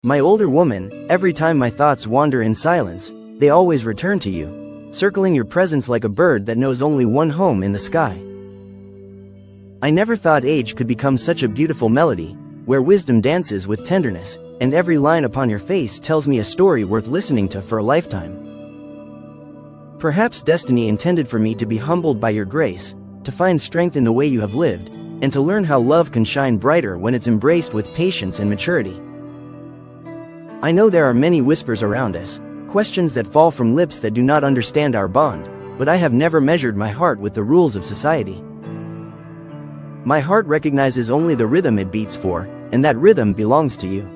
My older woman, every time my thoughts wander in silence, they always return to you, circling your presence like a bird that knows only one home in the sky. I never thought age could become such a beautiful melody, where wisdom dances with tenderness, and every line upon your face tells me a story worth listening to for a lifetime. Perhaps destiny intended for me to be humbled by your grace, to find strength in the way you have lived, and to learn how love can shine brighter when it's embraced with patience and maturity. I know there are many whispers around us, questions that fall from lips that do not understand our bond, but I have never measured my heart with the rules of society. My heart recognizes only the rhythm it beats for, and that rhythm belongs to you.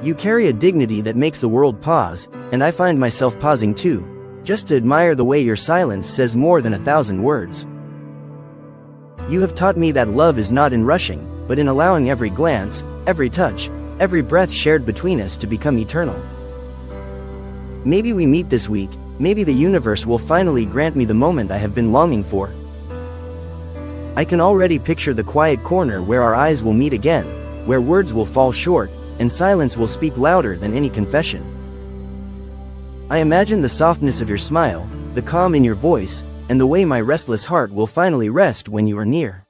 You carry a dignity that makes the world pause, and I find myself pausing too, just to admire the way your silence says more than 1,000 words. You have taught me that love is not in rushing, but in allowing every glance, every touch, every breath shared between us to become eternal. Maybe we meet this week, maybe the universe will finally grant me the moment I have been longing for. I can already picture the quiet corner where our eyes will meet again, where words will fall short, and silence will speak louder than any confession. I imagine the softness of your smile, the calm in your voice, and the way my restless heart will finally rest when you are near.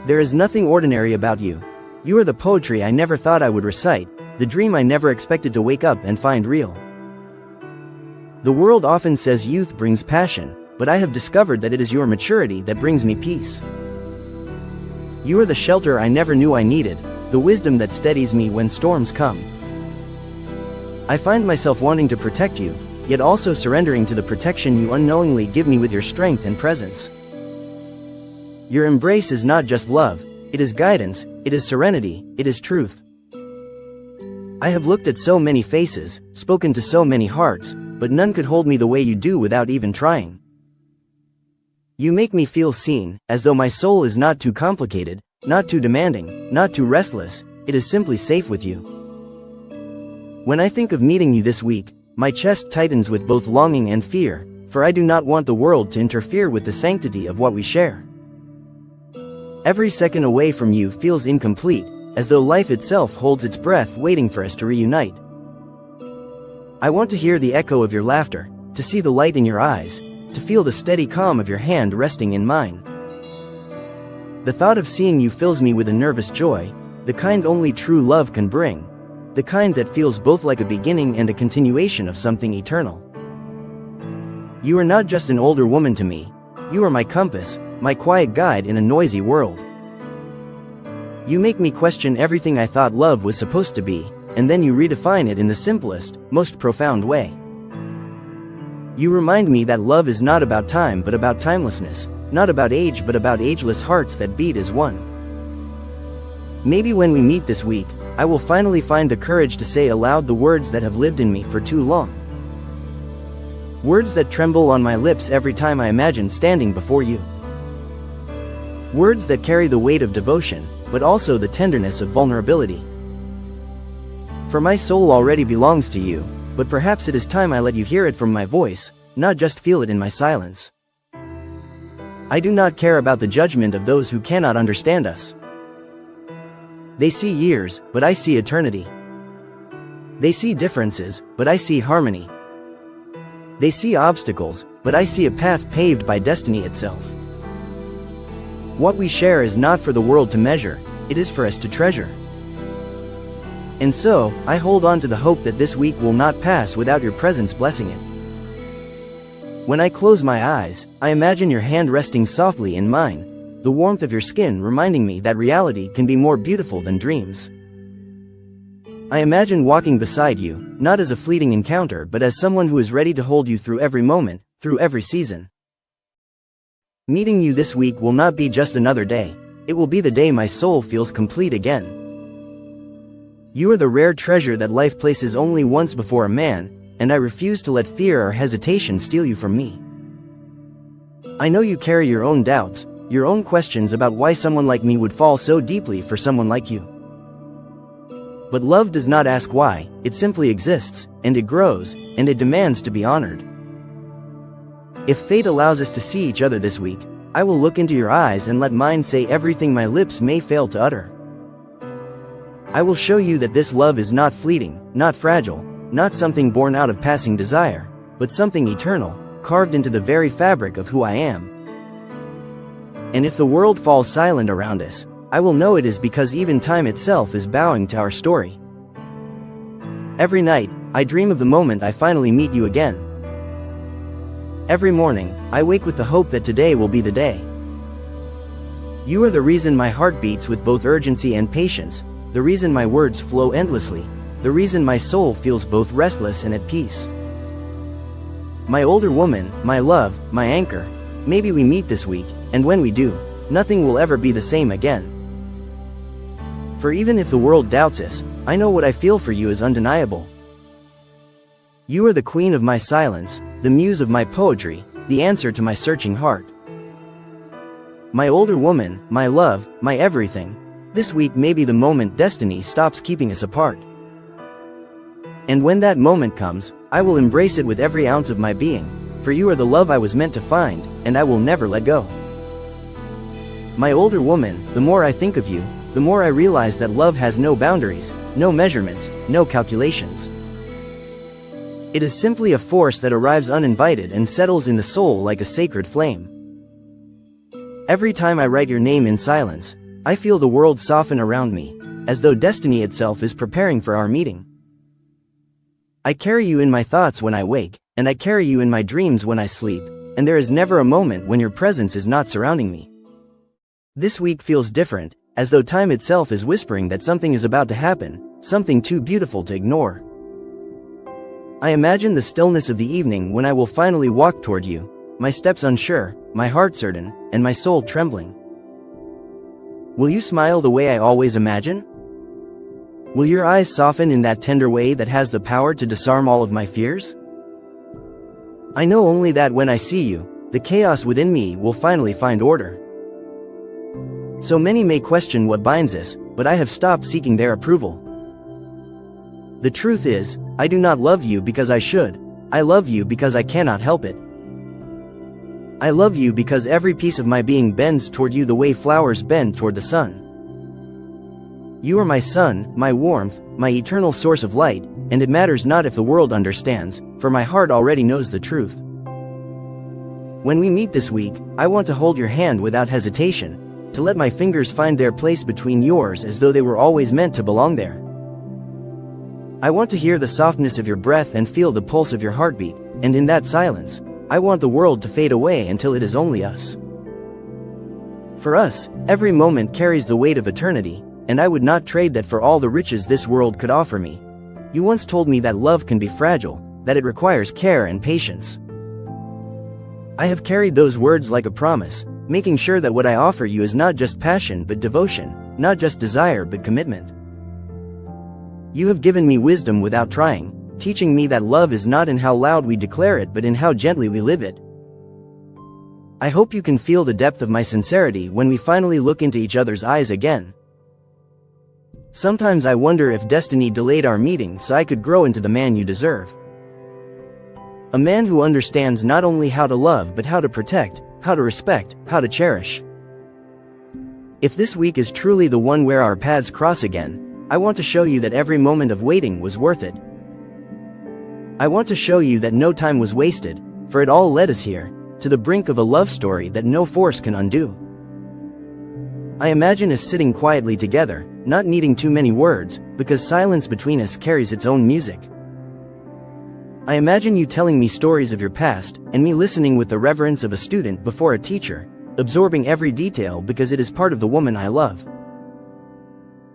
There is nothing ordinary about you. You are the poetry I never thought I would recite, the dream I never expected to wake up and find real. The world often says youth brings passion, but I have discovered that it is your maturity that brings me peace. You are the shelter I never knew I needed, the wisdom that steadies me when storms come. I find myself wanting to protect you, yet also surrendering to the protection you unknowingly give me with your strength and presence. Your embrace is not just love, it is guidance, it is serenity, it is truth. I have looked at so many faces, spoken to so many hearts, but none could hold me the way you do without even trying. You make me feel seen, as though my soul is not too complicated, not too demanding, not too restless, it is simply safe with you. When I think of meeting you this week, my chest tightens with both longing and fear, for I do not want the world to interfere with the sanctity of what we share. Every second away from you feels incomplete, as though life itself holds its breath waiting for us to reunite. I want to hear the echo of your laughter, to see the light in your eyes, to feel the steady calm of your hand resting in mine. The thought of seeing you fills me with a nervous joy, the kind only true love can bring, the kind that feels both like a beginning and a continuation of something eternal. You are not just an older woman to me, you are my compass, my quiet guide in a noisy world. You make me question everything I thought love was supposed to be, and then you redefine it in the simplest, most profound way. You remind me that love is not about time but about timelessness, not about age but about ageless hearts that beat as one. Maybe when we meet this week, I will finally find the courage to say aloud the words that have lived in me for too long. Words that tremble on my lips every time I imagine standing before you. Words that carry the weight of devotion, but also the tenderness of vulnerability. For my soul already belongs to you, but perhaps it is time I let you hear it from my voice, not just feel it in my silence. I do not care about the judgment of those who cannot understand us. They see years, but I see eternity. They see differences, but I see harmony. They see obstacles, but I see a path paved by destiny itself. What we share is not for the world to measure, it is for us to treasure. And so, I hold on to the hope that this week will not pass without your presence blessing it. When I close my eyes, I imagine your hand resting softly in mine, the warmth of your skin reminding me that reality can be more beautiful than dreams. I imagine walking beside you, not as a fleeting encounter but as someone who is ready to hold you through every moment, through every season. Meeting you this week will not be just another day, it will be the day my soul feels complete again. You are the rare treasure that life places only once before a man, and I refuse to let fear or hesitation steal you from me. I know you carry your own doubts, your own questions about why someone like me would fall so deeply for someone like you. But love does not ask why, it simply exists, and it grows, and it demands to be honored. If fate allows us to see each other this week, I will look into your eyes and let mine say everything my lips may fail to utter. I will show you that this love is not fleeting, not fragile, not something born out of passing desire, but something eternal, carved into the very fabric of who I am. And if the world falls silent around us, I will know it is because even time itself is bowing to our story. Every night, I dream of the moment I finally meet you again. Every morning, I wake with the hope that today will be the day. You are the reason my heart beats with both urgency and patience, the reason my words flow endlessly, the reason my soul feels both restless and at peace. My older woman, my love, my anchor, maybe we meet this week, and when we do, nothing will ever be the same again. For even if the world doubts us, I know what I feel for you is undeniable. You are the queen of my silence, the muse of my poetry, the answer to my searching heart. My older woman, my love, my everything, this week may be the moment destiny stops keeping us apart. And when that moment comes, I will embrace it with every ounce of my being, for you are the love I was meant to find, and I will never let go. My older woman, the more I think of you, the more I realize that love has no boundaries, no measurements, no calculations. It is simply a force that arrives uninvited and settles in the soul like a sacred flame. Every time I write your name in silence, I feel the world soften around me, as though destiny itself is preparing for our meeting. I carry you in my thoughts when I wake, and I carry you in my dreams when I sleep, and there is never a moment when your presence is not surrounding me. This week feels different, as though time itself is whispering that something is about to happen, something too beautiful to ignore. I imagine the stillness of the evening when I will finally walk toward you, my steps unsure, my heart certain, and my soul trembling. Will you smile the way I always imagine? Will your eyes soften in that tender way that has the power to disarm all of my fears? I know only that when I see you, the chaos within me will finally find order. So many may question what binds us, but I have stopped seeking their approval. The truth is, I do not love you because I should. I love you because I cannot help it. I love you because every piece of my being bends toward you the way flowers bend toward the sun. You are my sun, my warmth, my eternal source of light, and it matters not if the world understands, for my heart already knows the truth. When we meet this week, I want to hold your hand without hesitation, to let my fingers find their place between yours as though they were always meant to belong there. I want to hear the softness of your breath and feel the pulse of your heartbeat, and in that silence, I want the world to fade away until it is only us. For us, every moment carries the weight of eternity, and I would not trade that for all the riches this world could offer me. You once told me that love can be fragile, that it requires care and patience. I have carried those words like a promise, making sure that what I offer you is not just passion but devotion, not just desire but commitment. You have given me wisdom without trying, teaching me that love is not in how loud we declare it but in how gently we live it. I hope you can feel the depth of my sincerity when we finally look into each other's eyes again. Sometimes I wonder if destiny delayed our meeting so I could grow into the man you deserve. A man who understands not only how to love but how to protect, how to respect, how to cherish. If this week is truly the one where our paths cross again, I want to show you that every moment of waiting was worth it. I want to show you that no time was wasted, for it all led us here, to the brink of a love story that no force can undo. I imagine us sitting quietly together, not needing too many words, because silence between us carries its own music. I imagine you telling me stories of your past, and me listening with the reverence of a student before a teacher, absorbing every detail because it is part of the woman I love.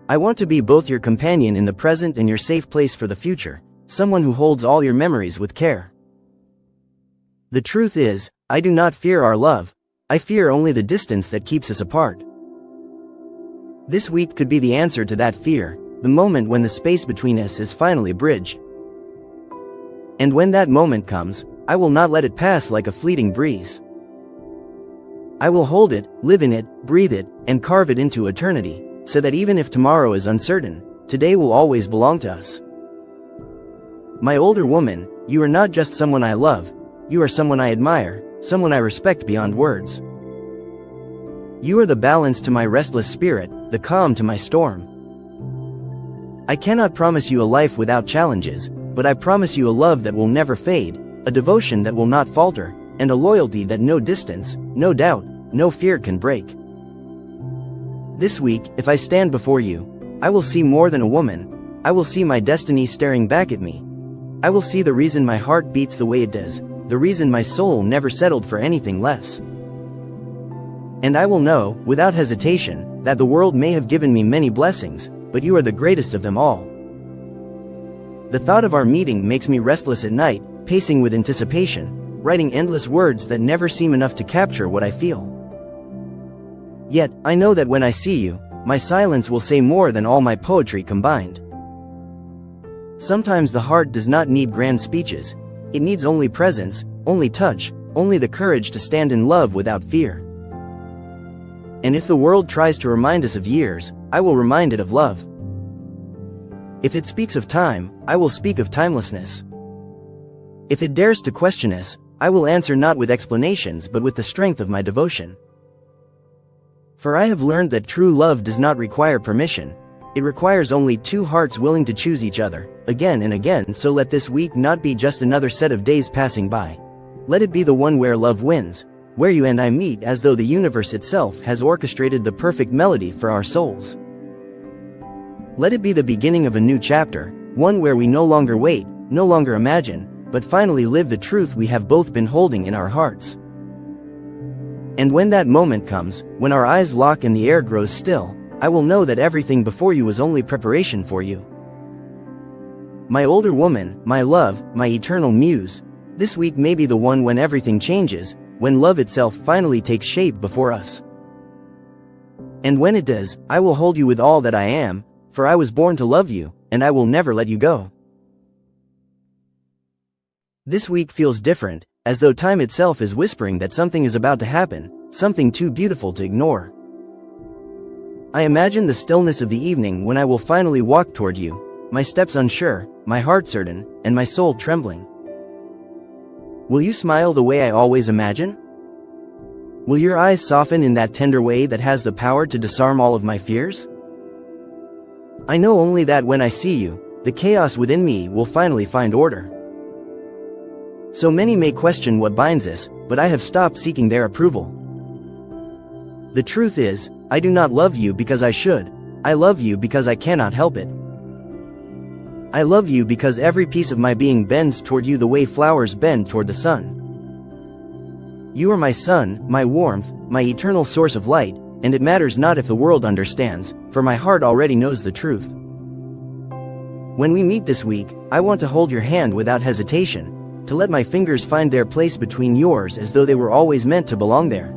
I want to be both your companion in the present and your safe place for the future, someone who holds all your memories with care. The truth is, I do not fear our love, I fear only the distance that keeps us apart. This week could be the answer to that fear, the moment when the space between us is finally bridged. And when that moment comes, I will not let it pass like a fleeting breeze. I will hold it, live in it, breathe it, and carve it into eternity, so that even if tomorrow is uncertain, today will always belong to us. My older woman, you are not just someone I love, you are someone I admire, someone I respect beyond words. You are the balance to my restless spirit, the calm to my storm. I cannot promise you a life without challenges, but I promise you a love that will never fade, a devotion that will not falter, and a loyalty that no distance, no doubt, no fear can break. This week, if I stand before you, I will see more than a woman. I will see my destiny staring back at me. I will see the reason my heart beats the way it does, the reason my soul never settled for anything less. And I will know, without hesitation, that the world may have given me many blessings, but you are the greatest of them all. The thought of our meeting makes me restless at night, pacing with anticipation, writing endless words that never seem enough to capture what I feel. Yet, I know that when I see you, my silence will say more than all my poetry combined. Sometimes the heart does not need grand speeches. It needs only presence, only touch, only the courage to stand in love without fear. And if the world tries to remind us of years, I will remind it of love. If it speaks of time, I will speak of timelessness. If it dares to question us, I will answer not with explanations but with the strength of my devotion. For I have learned that true love does not require permission. It requires only two hearts willing to choose each other, again and again. So let this week not be just another set of days passing by. Let it be the one where love wins, where you and I meet as though the universe itself has orchestrated the perfect melody for our souls. Let it be the beginning of a new chapter, one where we no longer wait, no longer imagine, but finally live the truth we have both been holding in our hearts. And when that moment comes, when our eyes lock and the air grows still, I will know that everything before you was only preparation for you. My older woman, my love, my eternal muse, this week may be the one when everything changes, when love itself finally takes shape before us. And when it does, I will hold you with all that I am, for I was born to love you, and I will never let you go. This week feels different, as though time itself is whispering that something is about to happen, something too beautiful to ignore. I imagine the stillness of the evening when I will finally walk toward you, my steps unsure, my heart certain, and my soul trembling. Will you smile the way I always imagine? Will your eyes soften in that tender way that has the power to disarm all of my fears? I know only that when I see you, the chaos within me will finally find order. So many may question what binds us, but I have stopped seeking their approval. The truth is, I do not love you because I should. I love you because I cannot help it. I love you because every piece of my being bends toward you the way flowers bend toward the sun. You are my sun, my warmth, my eternal source of light, and it matters not if the world understands, for my heart already knows the truth. When we meet this week, I want to hold your hand without hesitation, to let my fingers find their place between yours as though they were always meant to belong there.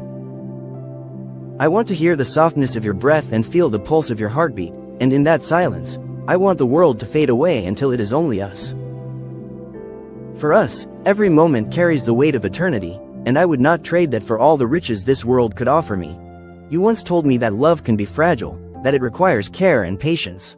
I want to hear the softness of your breath and feel the pulse of your heartbeat, and in that silence, I want the world to fade away until it is only us. For us, every moment carries the weight of eternity, and I would not trade that for all the riches this world could offer me. You once told me that love can be fragile, that it requires care and patience.